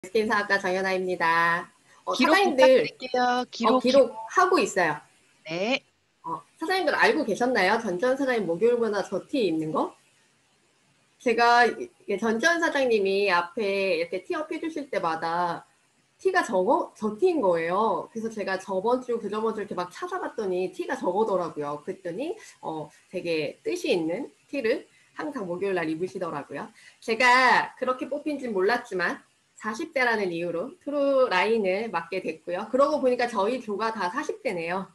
스킨사학과 정연아입니다. 기록 사장님들 부탁드릴게요. 기록하고 있어요. 네. 사장님들 알고 계셨나요? 전지현 사장님 목요일마다 저 티 입는 거? 제가 전지현 사장님이 앞에 이렇게 티업 해주실 때마다 티가 저 티인 거예요. 그래서 제가 저번 주, 그저번 주 이렇게 막 찾아봤더니 티가 저거더라고요. 그랬더니 되게 뜻이 있는 티를 항상 목요일 날 입으시더라고요. 제가 그렇게 뽑힌진 몰랐지만 40대라는 이유로 트루 라인을 맡게 됐고요. 그러고 보니까 저희 조가 다 40대네요.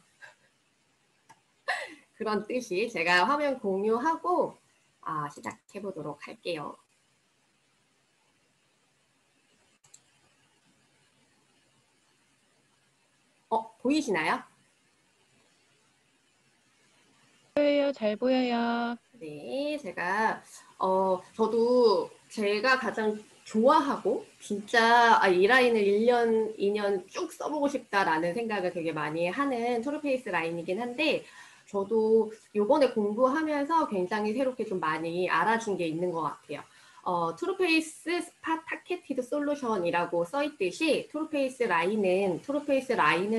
그런 뜻이 제가 화면 공유하고 시작해 보도록 할게요. 보이시나요? 보여요. 잘 보여요. 네, 저도 제가 가장 좋아하고 진짜 이 라인을 1년, 2년 쭉 써보고 싶다라는 생각을 되게 많이 하는 토르페이스 라인이긴 한데 저도 요번에 공부하면서 굉장히 새롭게 좀 많이 알아준 게 있는 것 같아요. 투르페이스 스팟 타켓티드 솔루션이라고 써있듯이 투르페이스 라인을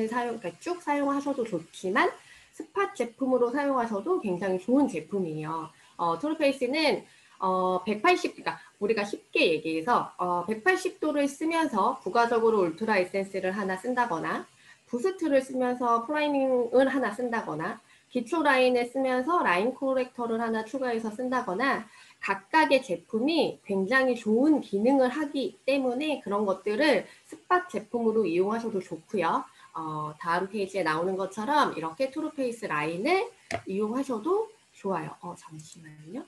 그러니까 쭉 사용하셔도 좋지만 스팟 제품으로 사용하셔도 굉장히 좋은 제품이에요. 투르페이스는 180, 그러니까 우리가 쉽게 얘기해서 180도를 쓰면서 부가적으로 울트라 에센스를 하나 쓴다거나 부스트를 쓰면서 프라이밍을 하나 쓴다거나 기초 라인을 쓰면서 라인 코렉터를 하나 추가해서 쓴다거나 각각의 제품이 굉장히 좋은 기능을 하기 때문에 그런 것들을 스팟 제품으로 이용하셔도 좋고요. 다음 페이지에 나오는 것처럼 이렇게 투르페이스 라인을 이용하셔도 좋아요. 잠시만요.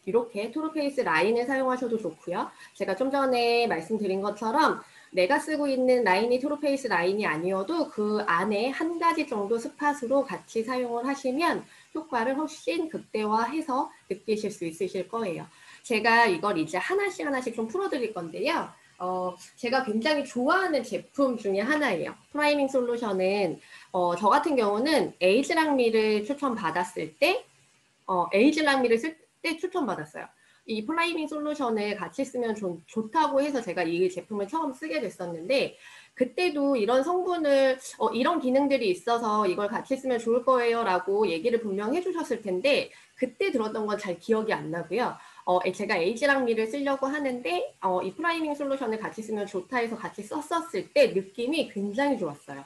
이렇게 투르페이스 라인을 사용하셔도 좋고요. 제가 좀 전에 말씀드린 것처럼 내가 쓰고 있는 라인이 투르페이스 라인이 아니어도 그 안에 한 가지 정도 스팟으로 같이 사용을 하시면 효과를 훨씬 극대화해서 느끼실 수 있으실 거예요. 제가 이걸 이제 하나씩 좀 풀어드릴 건데요. 제가 굉장히 좋아하는 제품 중에 하나예요. 프라이밍 솔루션은 저 같은 경우는 에이즈랑미를 추천받았을 때 에이즈랑미를 쓸 때 추천받았어요. 이 프라이밍 솔루션을 같이 쓰면 좋다고 해서 제가 이 제품을 처음 쓰게 됐었는데 그때도 이런 성분을 이런 기능들이 있어서 이걸 같이 쓰면 좋을 거예요 라고 얘기를 분명 해주셨을 텐데 그때 들었던 건 잘 기억이 안 나고요. 제가 에이지랑미를 쓰려고 하는데 이 프라이밍 솔루션을 같이 쓰면 좋다 해서 같이 썼었을 때 느낌이 굉장히 좋았어요.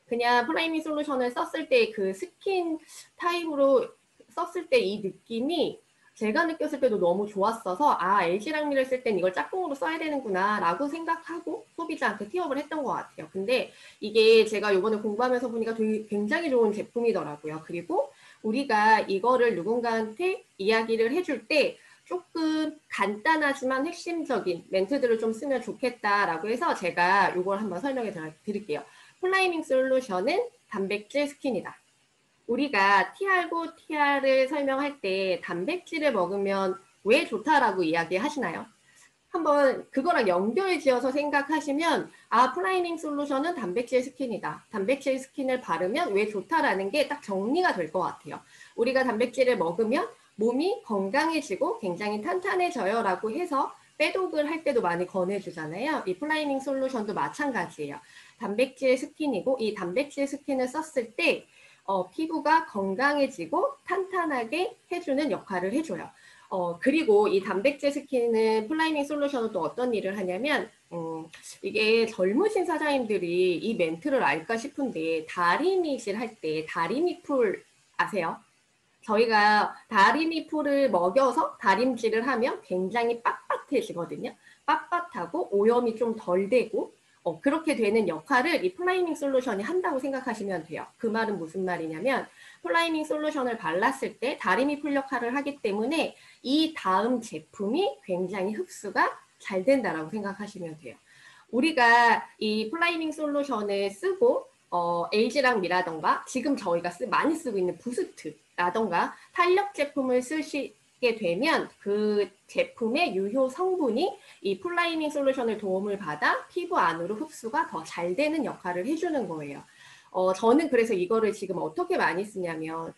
그냥 프라이밍 솔루션을 썼을 때 그 스킨 타입으로 썼을 때 이 느낌이 제가 느꼈을 때도 너무 좋았어서 LG랑미를 쓸 땐 이걸 짝꿍으로 써야 되는구나 라고 생각하고 소비자한테 티업을 했던 것 같아요. 근데 이게 제가 이번에 공부하면서 보니까 되게 굉장히 좋은 제품이더라고요. 그리고 우리가 이거를 누군가한테 이야기를 해줄 때 조금 간단하지만 핵심적인 멘트들을 좀 쓰면 좋겠다라고 해서 제가 이걸 한번 설명해 드릴게요. 프라이밍 솔루션은 단백질 스킨이다. 우리가 TR고 TR을 설명할 때 단백질을 먹으면 왜 좋다라고 이야기하시나요? 한번 그거랑 연결 지어서 생각하시면 프라이밍 솔루션은 단백질 스킨이다. 단백질 스킨을 바르면 왜 좋다라는 게 딱 정리가 될 것 같아요. 우리가 단백질을 먹으면 몸이 건강해지고 굉장히 탄탄해져요 라고 해서 빼독을 할 때도 많이 권해주잖아요. 이 프라이밍 솔루션도 마찬가지예요. 단백질 스킨이고 이 단백질 스킨을 썼을 때 피부가 건강해지고 탄탄하게 해주는 역할을 해줘요. 그리고 이 단백질 스킨은 플라이밍 솔루션은 또 어떤 일을 하냐면 이게 젊으신 사장님들이 이 멘트를 알까 싶은데 다리미질 할 때 다리미 풀 아세요? 저희가 다리미 풀을 먹여서 다림질을 하면 굉장히 빳빳해지거든요. 빳빳하고 오염이 좀 덜 되고 그렇게 되는 역할을 이 플라이밍 솔루션이 한다고 생각하시면 돼요. 그 말은 무슨 말이냐면 플라이밍 솔루션을 발랐을 때 다리미 풀 역할을 하기 때문에 이 다음 제품이 굉장히 흡수가 잘 된다라고 생각하시면 돼요. 우리가 이 플라이밍 솔루션을 쓰고 에이지랑미라던가 지금 저희가 많이 쓰고 있는 부스트라던가 탄력 제품을 쓰시게 되면 그 제품의 유효 성분이 이 플라이밍 솔루션을 도움을 받아 피부 안으로 흡수가 더 잘 되는 역할을 해주는 거예요. 저는 그래서 이거를 지금 어떻게 많이 쓰냐면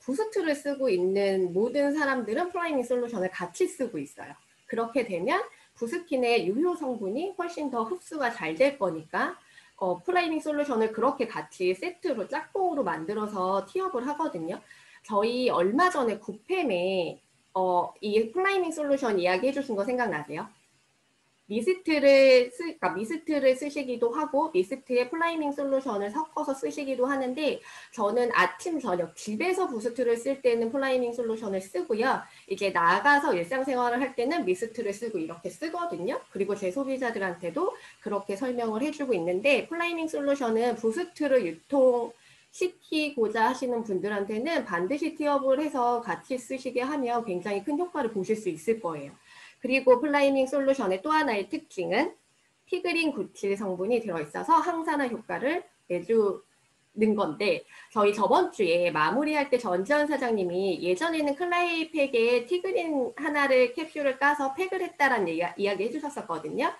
부스트를 쓰고 있는 모든 사람들은 프라이밍 솔루션을 같이 쓰고 있어요. 그렇게 되면 부스킨의 유효 성분이 훨씬 더 흡수가 잘 될 거니까 프라이밍 솔루션을 그렇게 같이 세트로 짝꿍으로 만들어서 티업을 하거든요. 저희 얼마 전에 구팸에 이 프라이밍 솔루션 이야기 해주신 거 생각나세요? 그러니까 미스트를 쓰시기도 하고 미스트에 플라이밍 솔루션을 섞어서 쓰시기도 하는데 저는 아침 저녁 집에서 부스트를 쓸 때는 플라이밍 솔루션을 쓰고요. 이제 나가서 일상생활을 할 때는 미스트를 쓰고 이렇게 쓰거든요. 그리고 제 소비자들한테도 그렇게 설명을 해주고 있는데 플라이밍 솔루션은 부스트를 유통시키고자 하시는 분들한테는 반드시 티업을 해서 같이 쓰시게 하면 굉장히 큰 효과를 보실 수 있을 거예요. 그리고 플라이밍 솔루션의 또 하나의 특징은 피그린 97 성분이 들어있어서 항산화 효과를 내주는 건데 저희 저번 주에 마무리할 때 전지현 사장님이 예전에는 클라이팩에 티그린 하나를 캡슐을 까서 팩을 했다라는 이야기 해주셨었거든요.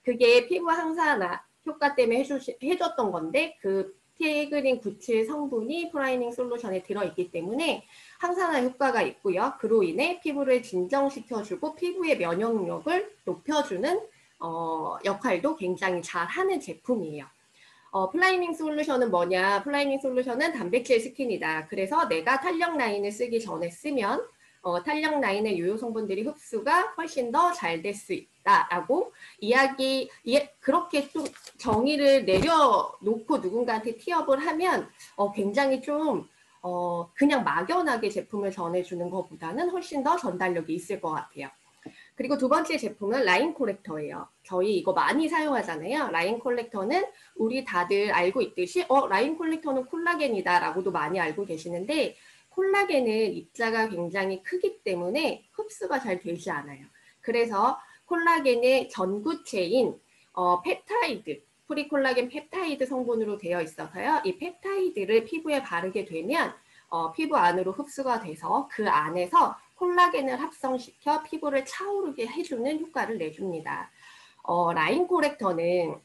그게 피부 항산화 효과 때문에 해줬던 건데 그 티그린 97 성분이 프라이밍 솔루션에 들어있기 때문에 항산화 효과가 있고요. 그로 인해 피부를 진정시켜주고 피부의 면역력을 높여주는 역할도 굉장히 잘하는 제품이에요. 플라이밍 솔루션은 뭐냐? 플라이밍 솔루션은 단백질 스킨이다. 그래서 내가 탄력 라인을 쓰기 전에 쓰면 탄력 라인의 유효 성분들이 흡수가 훨씬 더 잘 될 수 있다라고 그렇게 좀 정의를 내려놓고 누군가한테 티업을 하면 굉장히 좀 그냥 막연하게 제품을 전해주는 것보다는 훨씬 더 전달력이 있을 것 같아요. 그리고 두 번째 제품은 라인 콜렉터예요. 저희 이거 많이 사용하잖아요. 라인 콜렉터는 우리 다들 알고 있듯이 라인 콜렉터는 콜라겐이다 라고도 많이 알고 계시는데 콜라겐은 입자가 굉장히 크기 때문에 흡수가 잘 되지 않아요. 그래서 콜라겐의 전구체인 펩타이드, 프리콜라겐 펩타이드 성분으로 되어 있어서요. 이 펩타이드를 피부에 바르게 되면 피부 안으로 흡수가 돼서 그 안에서 콜라겐을 합성시켜 피부를 차오르게 해주는 효과를 내줍니다. 라인 코렉터는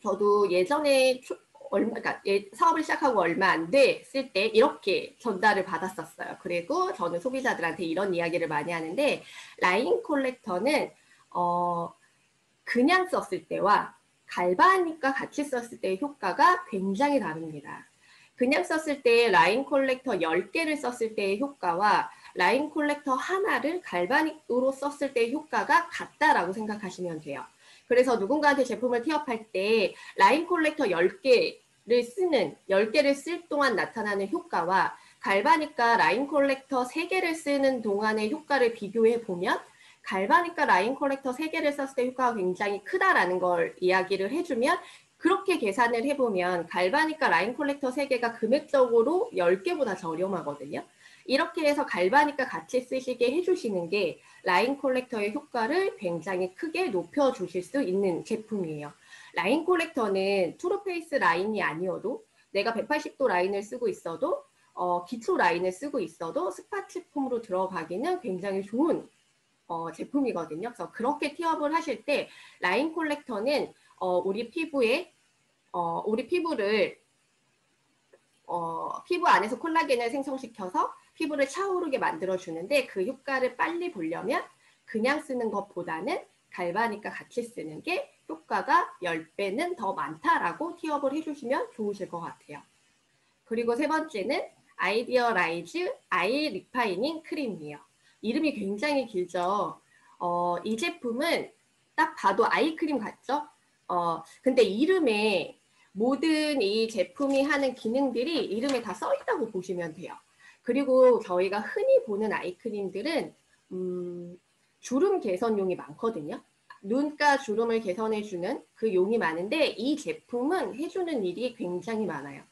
저도 예전에 그러니까 사업을 시작하고 얼마 안 됐을 때 이렇게 전달을 받았었어요. 그리고 저는 소비자들한테 이런 이야기를 많이 하는데 라인 콜렉터는 그냥 썼을 때와 갈바닉과 같이 썼을 때의 효과가 굉장히 다릅니다. 그냥 썼을 때 라인 콜렉터 10개를 썼을 때의 효과와 라인 콜렉터 하나를 갈바닉으로 썼을 때의 효과가 같다라고 생각하시면 돼요. 그래서 누군가한테 제품을 티업할 때 라인 콜렉터 10개를 쓸 동안 나타나는 효과와 갈바닉과 라인 콜렉터 3개를 쓰는 동안의 효과를 비교해 보면 갈바닉과 라인 콜렉터 3개를 썼을 때 효과가 굉장히 크다라는 걸 이야기를 해주면 그렇게 계산을 해보면 갈바닉과 라인 콜렉터 3개가 금액적으로 10개보다 저렴하거든요. 이렇게 해서 갈바닉과 같이 쓰시게 해주시는 게 라인 콜렉터의 효과를 굉장히 크게 높여주실 수 있는 제품이에요. 라인 콜렉터는 투르페이스 라인이 아니어도 내가 180도 라인을 쓰고 있어도 기초 라인을 쓰고 있어도 스파츠 폼으로 들어가기는 굉장히 좋은 제품이거든요. 그래서 그렇게 티업을 하실 때 라인 콜렉터는 우리 피부를 피부 안에서 콜라겐을 생성시켜서 피부를 차오르게 만들어주는데 그 효과를 빨리 보려면 그냥 쓰는 것보다는 갈바닉과 같이 쓰는 게 효과가 10배는 더 많다라고 티업을 해주시면 좋으실 것 같아요. 그리고 세 번째는 아이디어라이즈 아이 리파이닝 크림이에요. 이름이 굉장히 길죠. 이 제품은 딱 봐도 아이크림 같죠? 근데 이름에 모든 이 제품이 하는 기능들이 이름에 다 써 있다고 보시면 돼요. 그리고 저희가 흔히 보는 아이크림들은 주름 개선용이 많거든요. 눈가 주름을 개선해주는 그 용이 많은데 이 제품은 해주는 일이 굉장히 많아요.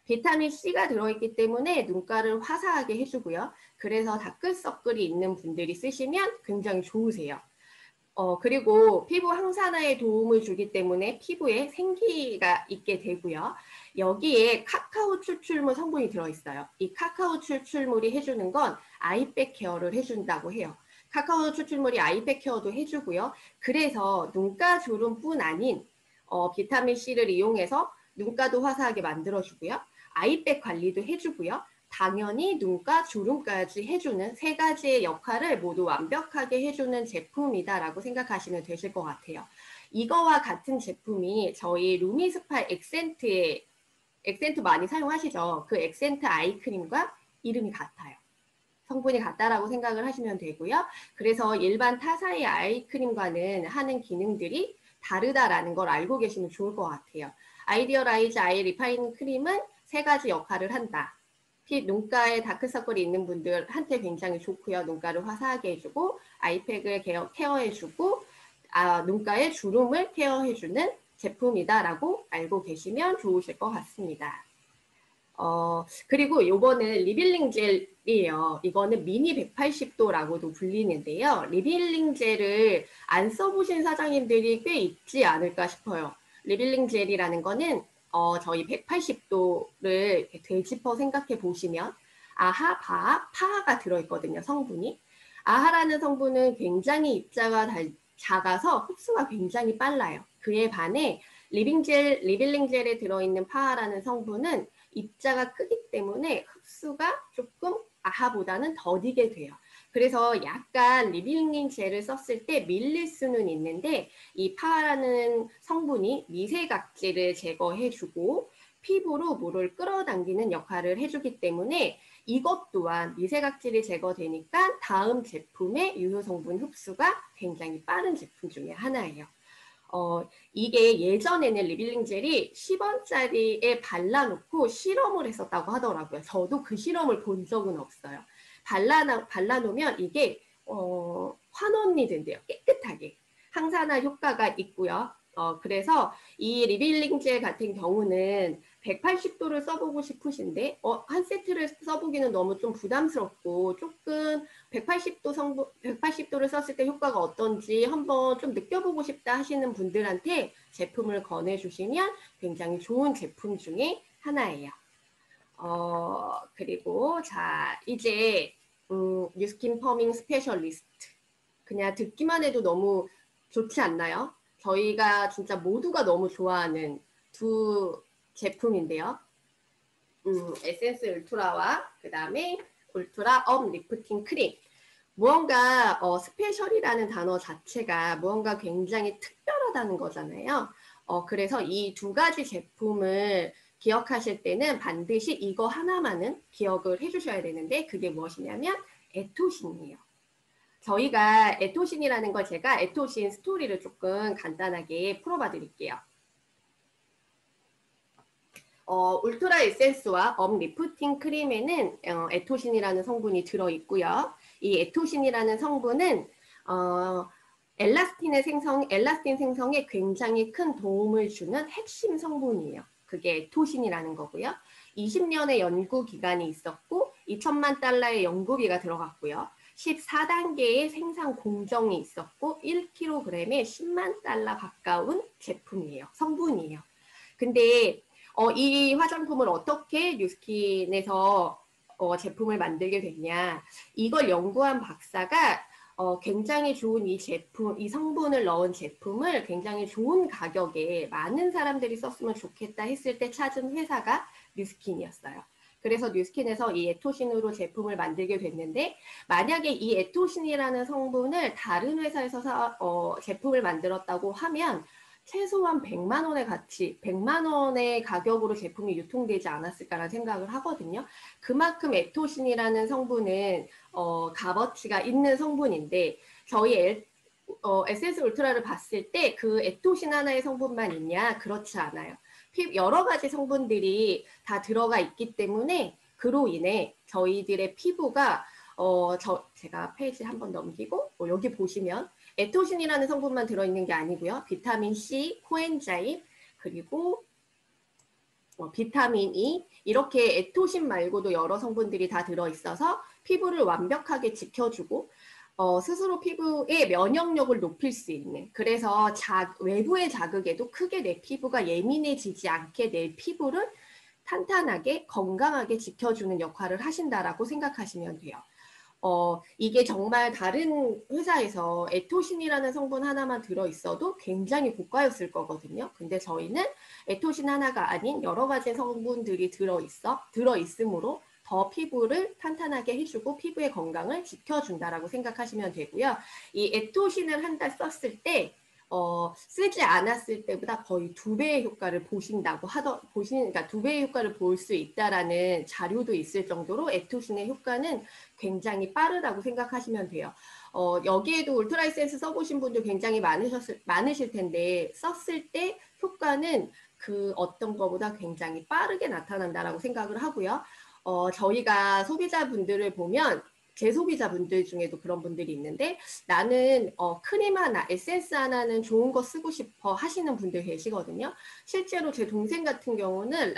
비타민C가 들어있기 때문에 눈가를 화사하게 해주고요. 그래서 다크서클이 있는 분들이 쓰시면 굉장히 좋으세요. 그리고 피부 항산화에 도움을 주기 때문에 피부에 생기가 있게 되고요. 여기에 카카오 추출물 성분이 들어있어요. 이 카카오 추출물이 해주는 건 아이백 케어를 해준다고 해요. 카카오 추출물이 아이백 케어도 해주고요. 그래서 눈가 주름뿐 아닌 비타민C를 이용해서 눈가도 화사하게 만들어주고요. 아이백 관리도 해주고요. 당연히 눈가, 주름까지 해주는 세 가지의 역할을 모두 완벽하게 해주는 제품이다라고 생각하시면 되실 것 같아요. 이거와 같은 제품이 저희 루미스파 엑센트 많이 사용하시죠? 그 엑센트 아이크림과 이름이 같아요. 성분이 같다라고 생각을 하시면 되고요. 그래서 일반 타사의 아이크림과는 하는 기능들이 다르다라는 걸 알고 계시면 좋을 것 같아요. 아이디어라이즈 아이 리파이닝 크림은 세 가지 역할을 한다. 눈가에 다크서클이 있는 분들한테 굉장히 좋고요. 눈가를 화사하게 해주고 아이팩을 케어해주고 눈가의 주름을 케어해주는 제품이다라고 알고 계시면 좋으실 것 같습니다. 그리고 요거는 리빌링 젤이에요. 이거는 미니 180도라고도 불리는데요. 리빌링 젤을 안 써보신 사장님들이 꽤 있지 않을까 싶어요. 리빌링 젤이라는 거는 저희 180도를 되짚어 생각해 보시면 아하, 파가 들어있거든요. 성분이. 아하라는 성분은 굉장히 입자가 작아서 흡수가 굉장히 빨라요. 그에 반해 리빌링 젤에 들어있는 파라는 성분은 입자가 크기 때문에 흡수가 조금 아하보다는 더디게 돼요. 그래서 약간 리빌링 젤을 썼을 때 밀릴 수는 있는데 이 파라는 성분이 미세각질을 제거해주고 피부로 물을 끌어당기는 역할을 해주기 때문에 이것 또한 미세각질이 제거되니까 다음 제품의 유효 성분 흡수가 굉장히 빠른 제품 중에 하나예요. 이게 예전에는 리빌링 젤이 10원짜리에 발라놓고 실험을 했었다고 하더라고요. 저도 그 실험을 본 적은 없어요. 발라놓으면 이게 환원이 된대요. 깨끗하게. 항산화 효과가 있고요. 그래서 이 리빌링 젤 같은 경우는 180도를 써보고 싶으신데 한 세트를 써보기는 너무 좀 부담스럽고 조금 180도를 썼을 때 효과가 어떤지 한번 좀 느껴보고 싶다 하시는 분들한테 제품을 권해주시면 굉장히 좋은 제품 중에 하나예요. 그리고 자 이제 뉴스킨 퍼밍 스페셜리스트 그냥 듣기만 해도 너무 좋지 않나요? 저희가 진짜 모두가 너무 좋아하는 두 제품인데요. 에센스 울트라와 그 다음에 울트라 업 리프팅 크림. 무언가 스페셜이라는 단어 자체가 무언가 굉장히 특별하다는 거잖아요. 그래서 이 두 가지 제품을 기억하실 때는 반드시 이거 하나만은 기억을 해주셔야 되는데 그게 무엇이냐면 에토신이에요. 저희가 에토신이라는 걸 제가 에토신 스토리를 조금 간단하게 풀어봐 드릴게요. 울트라 에센스와 업 리프팅 크림에는 에토신이라는 성분이 들어있고요. 이 에토신이라는 성분은 엘라스틴 생성에 굉장히 큰 도움을 주는 핵심 성분이에요. 그게 에토신이라는 거고요. 20년의 연구 기간이 있었고 2천만 달러의 연구비가 들어갔고요. 14단계의 생산 공정이 있었고 1kg에 10만 달러 가까운 제품이에요. 성분이에요. 근데 이 화장품을 어떻게 뉴스킨에서 제품을 만들게 됐냐. 이걸 연구한 박사가 굉장히 좋은 이 제품, 이 성분을 넣은 제품을 굉장히 좋은 가격에 많은 사람들이 썼으면 좋겠다 했을 때 찾은 회사가 뉴스킨이었어요. 그래서 뉴스킨에서 이 에토신으로 제품을 만들게 됐는데 만약에 이 에토신이라는 성분을 다른 회사에서 제품을 만들었다고 하면 최소한 100만 원의 가치, 100만 원의 가격으로 제품이 유통되지 않았을까라는 생각을 하거든요. 그만큼 에토신이라는 성분은 값어치가 있는 성분인데 저희 에센스 울트라를 봤을 때 그 에토신 하나의 성분만 있냐? 그렇지 않아요. 여러 가지 성분들이 다 들어가 있기 때문에 그로 인해 저희들의 피부가 제가 페이지 한번 넘기고 여기 보시면 에토신이라는 성분만 들어있는 게 아니고요. 비타민 C, 코엔자임, 그리고 비타민 E 이렇게 에토신 말고도 여러 성분들이 다 들어있어서 피부를 완벽하게 지켜주고 스스로 피부의 면역력을 높일 수 있는 그래서 외부의 자극에도 크게 내 피부가 예민해지지 않게 내 피부를 탄탄하게 건강하게 지켜주는 역할을 하신다라고 생각하시면 돼요. 이게 정말 다른 회사에서 에토신이라는 성분 하나만 들어있어도 굉장히 고가였을 거거든요. 근데 저희는 에토신 하나가 아닌 여러 가지 성분들이 들어있으므로 더 피부를 탄탄하게 해주고 피부의 건강을 지켜준다라고 생각하시면 되고요. 이 에토신을 한 달 썼을 때 쓰지 않았을 때보다 거의 2배의 효과를 그러니까 2배의 효과를 볼 수 있다라는 자료도 있을 정도로 에토신의 효과는 굉장히 빠르다고 생각하시면 돼요. 여기에도 울트라 에센스 써보신 분들 굉장히 많으실 텐데 썼을 때 효과는 그 어떤 거보다 굉장히 빠르게 나타난다라고 생각을 하고요. 저희가 소비자분들을 보면 제 소비자분들 중에도 그런 분들이 있는데 나는 크림 하나, 에센스 하나는 좋은 거 쓰고 싶어 하시는 분들 계시거든요. 실제로 제 동생 같은 경우는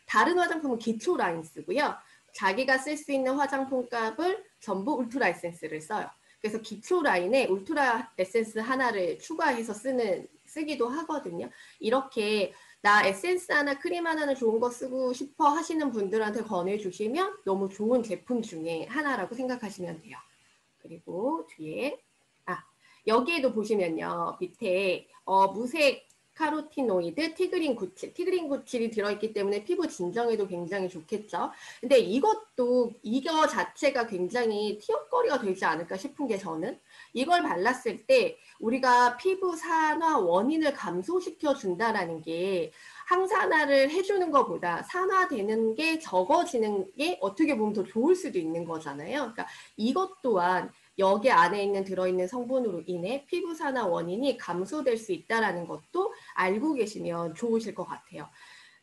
다른 화장품은 기초 라인 쓰고요. 자기가 쓸 수 있는 화장품 값을 전부 울트라 에센스를 써요. 그래서 기초 라인에 울트라 에센스 하나를 추가해서 쓰기도 하거든요. 이렇게 나 에센스 하나, 크림 하나는 좋은 거 쓰고 싶어 하시는 분들한테 권해주시면 너무 좋은 제품 중에 하나라고 생각하시면 돼요. 그리고 뒤에 여기에도 보시면요. 밑에 무색 카로티노이드 티그린 구칠이 들어있기 때문에 피부 진정에도 굉장히 좋겠죠. 근데 이거 자체가 굉장히 티격거리가 되지 않을까 싶은 게 저는 이걸 발랐을 때 우리가 피부 산화 원인을 감소시켜 준다라는 게 항산화를 해주는 것보다 산화되는 게 적어지는 게 어떻게 보면 더 좋을 수도 있는 거잖아요. 그러니까 이것 또한 여기 안에 들어있는 성분으로 인해 피부 산화 원인이 감소될 수 있다는 것도 알고 계시면 좋으실 것 같아요.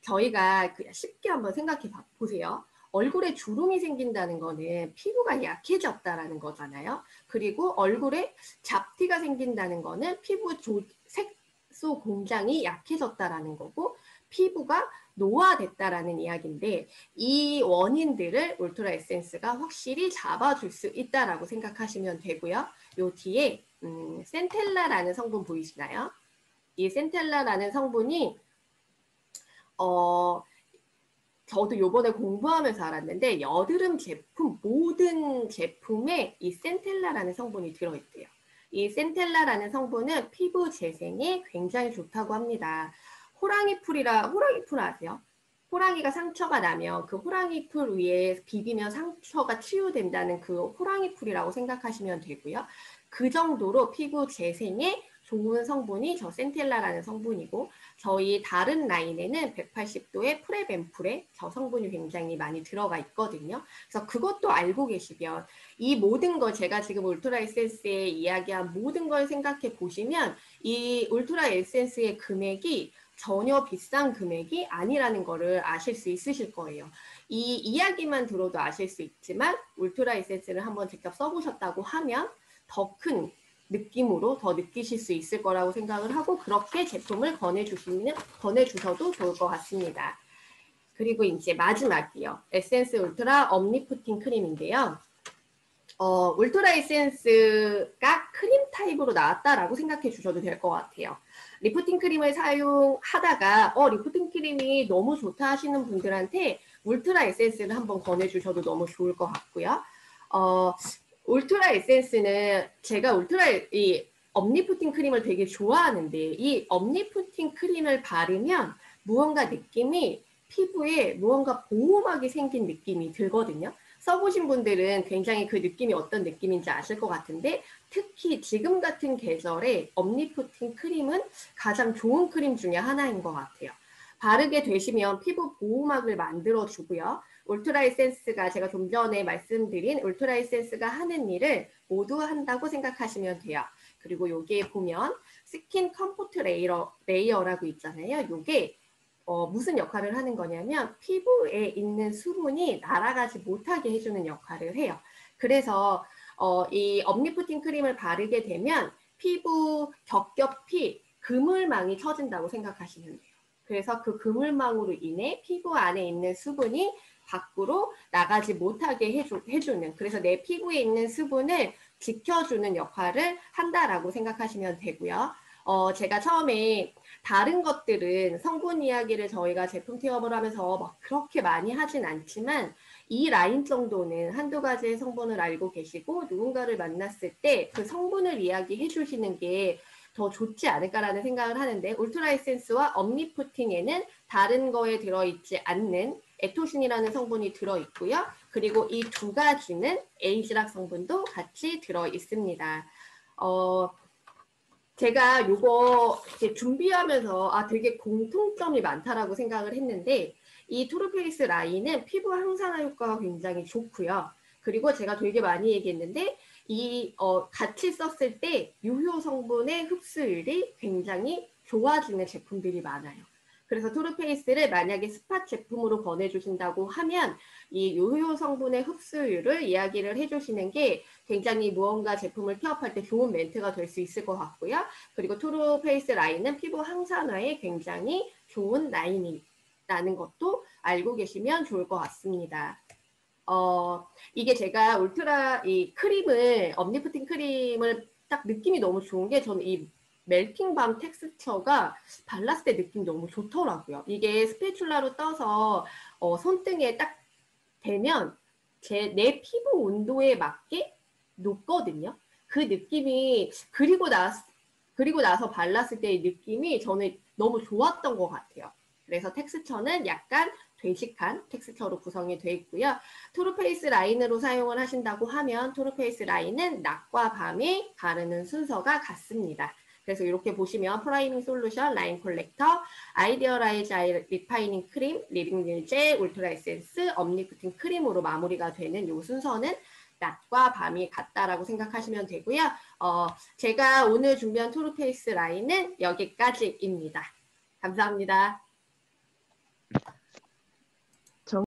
저희가 쉽게 한번 생각해 보세요. 얼굴에 주름이 생긴다는 거는 피부가 약해졌다라는 거잖아요. 그리고 얼굴에 잡티가 생긴다는 거는 피부 색소 공장이 약해졌다라는 거고 피부가 노화됐다라는 이야기인데 이 원인들을 울트라 에센스가 확실히 잡아줄 수 있다라고 생각하시면 되고요. 요 뒤에 센텔라라는 성분 보이시나요? 이 센텔라라는 성분이 저도 요번에 공부하면서 알았는데 여드름 제품 모든 제품에 이 센텔라라는 성분이 들어있대요. 이 센텔라라는 성분은 피부 재생에 굉장히 좋다고 합니다. 호랑이 풀 아세요? 호랑이가 상처가 나면 그 호랑이 풀 위에 비비면 상처가 치유된다는 그 호랑이 풀이라고 생각하시면 되고요. 그 정도로 피부 재생에 좋은 성분이 저 센텔라라는 성분이고 저희 다른 라인에는 180도의 프레벤풀에 저 성분이 굉장히 많이 들어가 있거든요. 그래서 그것도 알고 계시면 이 모든 걸 제가 지금 울트라 에센스에 이야기한 모든 걸 생각해 보시면 이 울트라 에센스의 금액이 전혀 비싼 금액이 아니라는 거를 아실 수 있으실 거예요. 이 이야기만 들어도 아실 수 있지만 울트라 에센스를 한번 직접 써보셨다고 하면 더 큰 느낌으로 더 느끼실 수 있을 거라고 생각을 하고 그렇게 제품을 권해주셔도 좋을 것 같습니다. 그리고 이제 마지막이요. 에센스 울트라 엄니프팅 크림인데요. 울트라 에센스가 크림 타입으로 나왔다라고 생각해 주셔도 될 것 같아요. 리프팅 크림을 사용하다가 리프팅 크림이 너무 좋다 하시는 분들한테 울트라 에센스를 한번 권해주셔도 너무 좋을 것 같고요. 울트라 에센스는 제가 이 엄니프팅 크림을 되게 좋아하는데 이 엄니프팅 크림을 바르면 무언가 느낌이 피부에 무언가 보호막이 생긴 느낌이 들거든요. 써보신 분들은 굉장히 그 느낌이 어떤 느낌인지 아실 것 같은데 특히 지금 같은 계절에 엄니프팅 크림은 가장 좋은 크림 중에 하나인 것 같아요. 바르게 되시면 피부 보호막을 만들어주고요. 울트라 에센스가 제가 좀 전에 말씀드린 울트라 에센스가 하는 일을 모두 한다고 생각하시면 돼요. 그리고 여기에 보면 스킨 컴포트 레이어라고 있잖아요. 이게 무슨 역할을 하는 거냐면 피부에 있는 수분이 날아가지 못하게 해주는 역할을 해요. 그래서 이 엄니프팅 크림을 바르게 되면 피부 겹겹이 그물망이 쳐진다고 생각하시면 돼요. 그래서 그 그물망으로 인해 피부 안에 있는 수분이 밖으로 나가지 못하게 해주는 그래서 내 피부에 있는 수분을 지켜주는 역할을 한다라고 생각하시면 되고요. 제가 처음에 다른 것들은 성분 이야기를 저희가 제품 태업을 하면서 막 그렇게 많이 하진 않지만 이 라인 정도는 한두 가지의 성분을 알고 계시고 누군가를 만났을 때 그 성분을 이야기해 주시는 게 더 좋지 않을까라는 생각을 하는데, 울트라 에센스와 엄니프팅에는 다른 거에 들어있지 않는 에토신이라는 성분이 들어있고요. 그리고 이 두 가지는 에이지락 성분도 같이 들어있습니다. 제가 요거 이렇게 준비하면서 되게 공통점이 많다라고 생각을 했는데, 이 투르페이스 라인은 피부 항산화 효과가 굉장히 좋고요. 그리고 제가 되게 많이 얘기했는데 같이 썼을 때 유효 성분의 흡수율이 굉장히 좋아지는 제품들이 많아요. 그래서 투르페이스를 만약에 스팟 제품으로 권해주신다고 하면 이 유효 성분의 흡수율을 이야기를 해주시는 게 굉장히 무언가 제품을 폐업할 때 좋은 멘트가 될 수 있을 것 같고요. 그리고 투르페이스 라인은 피부 항산화에 굉장히 좋은 라인이라는 것도 알고 계시면 좋을 것 같습니다. 이게 제가 이 크림을, 엄니프팅 크림을 딱 느낌이 너무 좋은 게, 저는 이 멜팅밤 텍스처가 발랐을 때 느낌이 너무 좋더라고요. 이게 스패츌라로 떠서 손등에 딱 대면 내 피부 온도에 맞게 녹거든요. 그 느낌이, 그리고 나서 발랐을 때의 느낌이 저는 너무 좋았던 것 같아요. 그래서 텍스처는 약간 되직한 텍스처로 구성이 되어 있고요. 투르페이스 라인으로 사용을 하신다고 하면 투르페이스 라인은 낮과 밤에 바르는 순서가 같습니다. 그래서 이렇게 보시면 프라이밍 솔루션, 라인 콜렉터, 아이디어라이즈 리파이닝 크림, 리빙 젤, 울트라 에센스, 엄니프팅 크림으로 마무리가 되는 이 순서는 낮과 밤이 같다라고 생각하시면 되고요. 제가 오늘 준비한 투르페이스 라인은 여기까지입니다. 감사합니다.